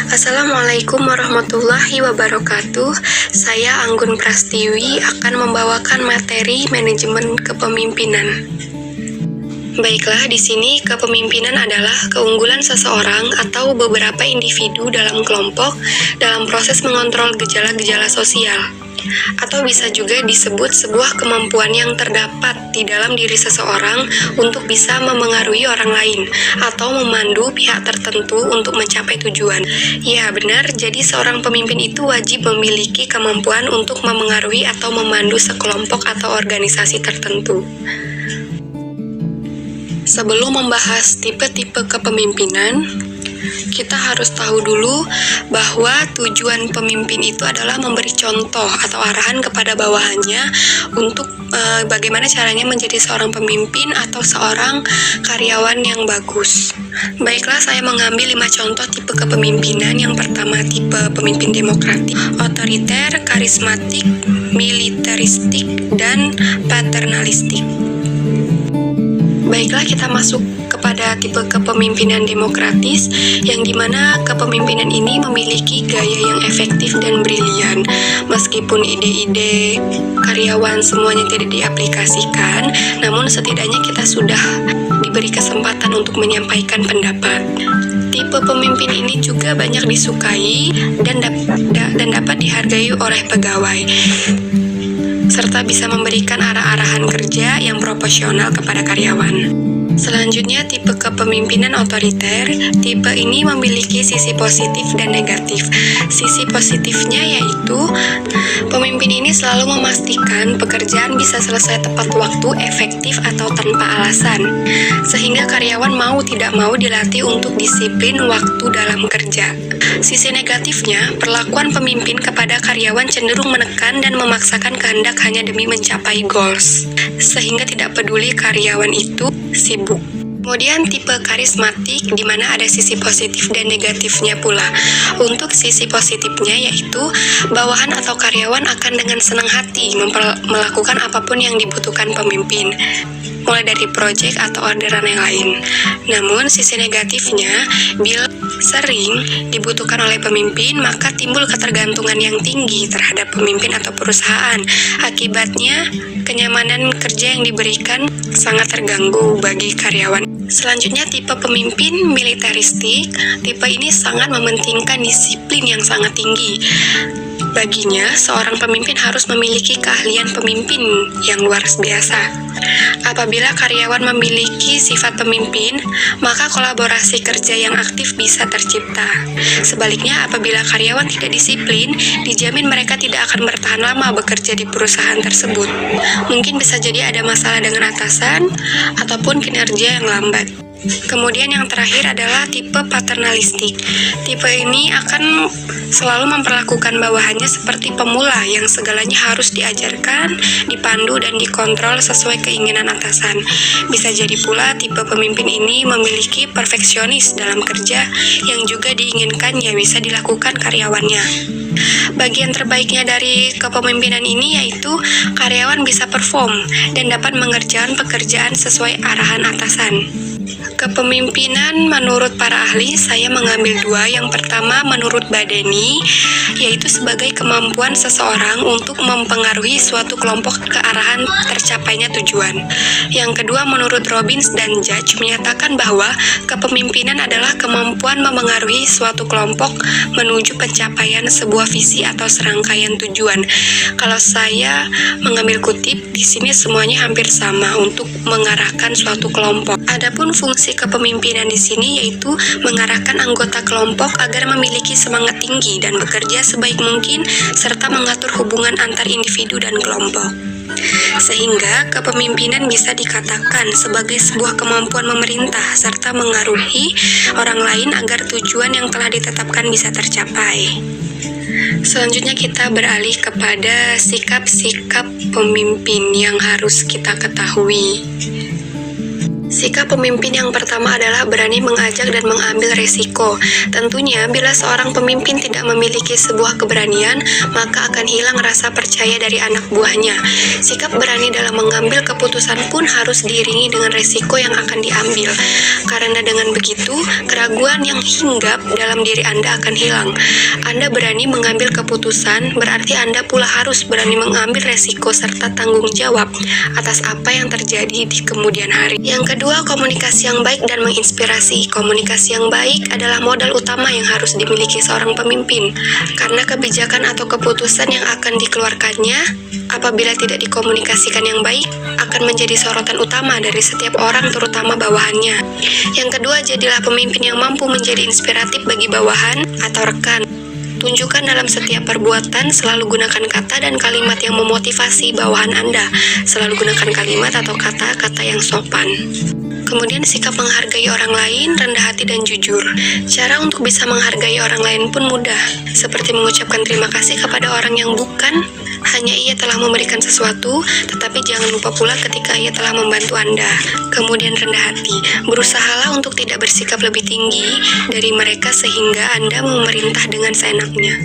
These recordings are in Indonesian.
Assalamualaikum warahmatullahi wabarakatuh. Saya Anggun Prastiwi akan membawakan materi manajemen kepemimpinan. Baiklah, di sini kepemimpinan adalah keunggulan seseorang atau beberapa individu dalam kelompok dalam proses mengontrol gejala-gejala sosial. Atau bisa juga disebut sebuah kemampuan yang terdapat di dalam diri seseorang untuk bisa memengaruhi orang lain atau memandu pihak tertentu untuk mencapai tujuan. Ya, benar, jadi seorang pemimpin itu wajib memiliki kemampuan untuk memengaruhi atau memandu sekelompok atau organisasi tertentu. Sebelum membahas tipe-tipe kepemimpinan, kita harus tahu dulu bahwa tujuan pemimpin itu adalah memberi contoh atau arahan kepada bawahannya untuk bagaimana caranya menjadi seorang pemimpin atau seorang karyawan yang bagus. Baiklah, saya mengambil 5 contoh tipe kepemimpinan. Yang pertama, tipe pemimpin demokratik, otoriter, karismatik, militeristik, dan paternalistik. Baiklah, kita masuk kepada tipe kepemimpinan demokratis, yang dimana kepemimpinan ini memiliki gaya yang efektif dan brilian. Meskipun ide-ide karyawan semuanya tidak diaplikasikan, namun setidaknya kita sudah diberi kesempatan untuk menyampaikan pendapat. Tipe pemimpin ini juga banyak disukai dan dapat dihargai oleh pegawai, serta bisa memberikan arah-arahan kerja yang proporsional kepada karyawan. Selanjutnya, tipe kepemimpinan otoriter. Tipe ini memiliki sisi positif dan negatif. Sisi positifnya yaitu pemimpin ini selalu memastikan pekerjaan bisa selesai tepat waktu, efektif, atau tanpa alasan, sehingga karyawan mau tidak mau dilatih untuk disiplin waktu dalam kerja. Sisi negatifnya, perlakuan pemimpin kepada karyawan cenderung menekan dan memaksakan kehendak hanya demi mencapai goals, sehingga tidak peduli karyawan itu sibuk. Kemudian tipe karismatik, di mana ada sisi positif dan negatifnya pula. Untuk sisi positifnya yaitu bawahan atau karyawan akan dengan senang hati melakukan apapun yang dibutuhkan pemimpin, mulai dari proyek atau orderan yang lain. Namun sisi negatifnya, bila sering dibutuhkan oleh pemimpin, maka timbul ketergantungan yang tinggi terhadap pemimpin atau perusahaan. Akibatnya, kenyamanan kerja yang diberikan sangat terganggu bagi karyawan. Selanjutnya, tipe pemimpin militeristik. Tipe ini sangat mementingkan disiplin yang sangat tinggi. Baginya, seorang pemimpin harus memiliki keahlian pemimpin yang luar biasa. Apabila karyawan memiliki sifat pemimpin, maka kolaborasi kerja yang aktif bisa tercipta. Sebaliknya, apabila karyawan tidak disiplin, dijamin mereka tidak akan bertahan lama bekerja di perusahaan tersebut. Mungkin bisa jadi ada masalah dengan atasan ataupun kinerja yang lambat. Kemudian yang terakhir adalah tipe paternalistik. Tipe ini akan selalu memperlakukan bawahannya seperti pemula yang segalanya harus diajarkan, dipandu, dan dikontrol sesuai keinginan atasan. Bisa jadi pula tipe pemimpin ini memiliki perfeksionis dalam kerja yang juga diinginkannya bisa dilakukan karyawannya. Bagian terbaiknya dari kepemimpinan ini yaitu karyawan bisa perform dan dapat mengerjakan pekerjaan sesuai arahan atasan. Kepemimpinan menurut para ahli, saya mengambil 2. Yang pertama menurut Badeni, yaitu sebagai kemampuan seseorang untuk mempengaruhi suatu kelompok ke arahan tercapainya tujuan. Yang kedua menurut Robbins dan Judge menyatakan bahwa kepemimpinan adalah kemampuan memengaruhi suatu kelompok menuju pencapaian sebuah visi atau serangkaian tujuan. Kalau saya mengambil kutip, di sini semuanya hampir sama untuk mengarahkan suatu kelompok. Adapun fungsi kepemimpinan di sini yaitu mengarahkan anggota kelompok agar memiliki semangat tinggi dan bekerja sebaik mungkin serta mengatur hubungan antar individu dan kelompok. Sehingga kepemimpinan bisa dikatakan sebagai sebuah kemampuan memerintah serta mengaruhi orang lain agar tujuan yang telah ditetapkan bisa tercapai. Selanjutnya kita beralih kepada sikap-sikap pemimpin yang harus kita ketahui. Sikap pemimpin yang pertama adalah berani mengajak dan mengambil resiko. Tentunya, bila seorang pemimpin tidak memiliki sebuah keberanian, maka akan hilang rasa percaya dari anak buahnya. Sikap berani dalam mengambil keputusan pun harus diiringi dengan resiko yang akan diambil. Karena dengan begitu, keraguan yang hinggap dalam diri Anda akan hilang. Anda berani mengambil keputusan, berarti Anda pula harus berani mengambil resiko serta tanggung jawab atas apa yang terjadi di kemudian hari. Yang kedua, komunikasi yang baik dan menginspirasi. Komunikasi yang baik adalah modal utama yang harus dimiliki seorang pemimpin, karena kebijakan atau keputusan yang akan dikeluarkannya, apabila tidak dikomunikasikan yang baik, akan menjadi sorotan utama dari setiap orang, terutama bawahannya. Yang kedua, jadilah pemimpin yang mampu menjadi inspiratif bagi bawahan atau rekan. Tunjukkan dalam setiap perbuatan, selalu gunakan kata dan kalimat yang memotivasi bawahan Anda. Selalu gunakan kalimat atau kata-kata yang sopan. Kemudian sikap menghargai orang lain, rendah hati dan jujur. Cara untuk bisa menghargai orang lain pun mudah, seperti mengucapkan terima kasih kepada orang yang bukan hanya ia telah memberikan sesuatu, tetapi jangan lupa pula ketika ia telah membantu Anda. Kemudian rendah hati, berusahalah untuk tidak bersikap lebih tinggi dari mereka sehingga Anda memerintah dengan seenaknya.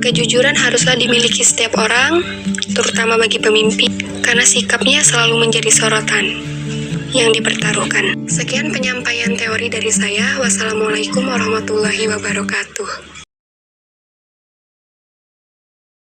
Kejujuran haruslah dimiliki setiap orang, terutama bagi pemimpin, karena sikapnya selalu menjadi sorotan yang dipertaruhkan. Sekian penyampaian teori dari saya. Wassalamualaikum warahmatullahi wabarakatuh.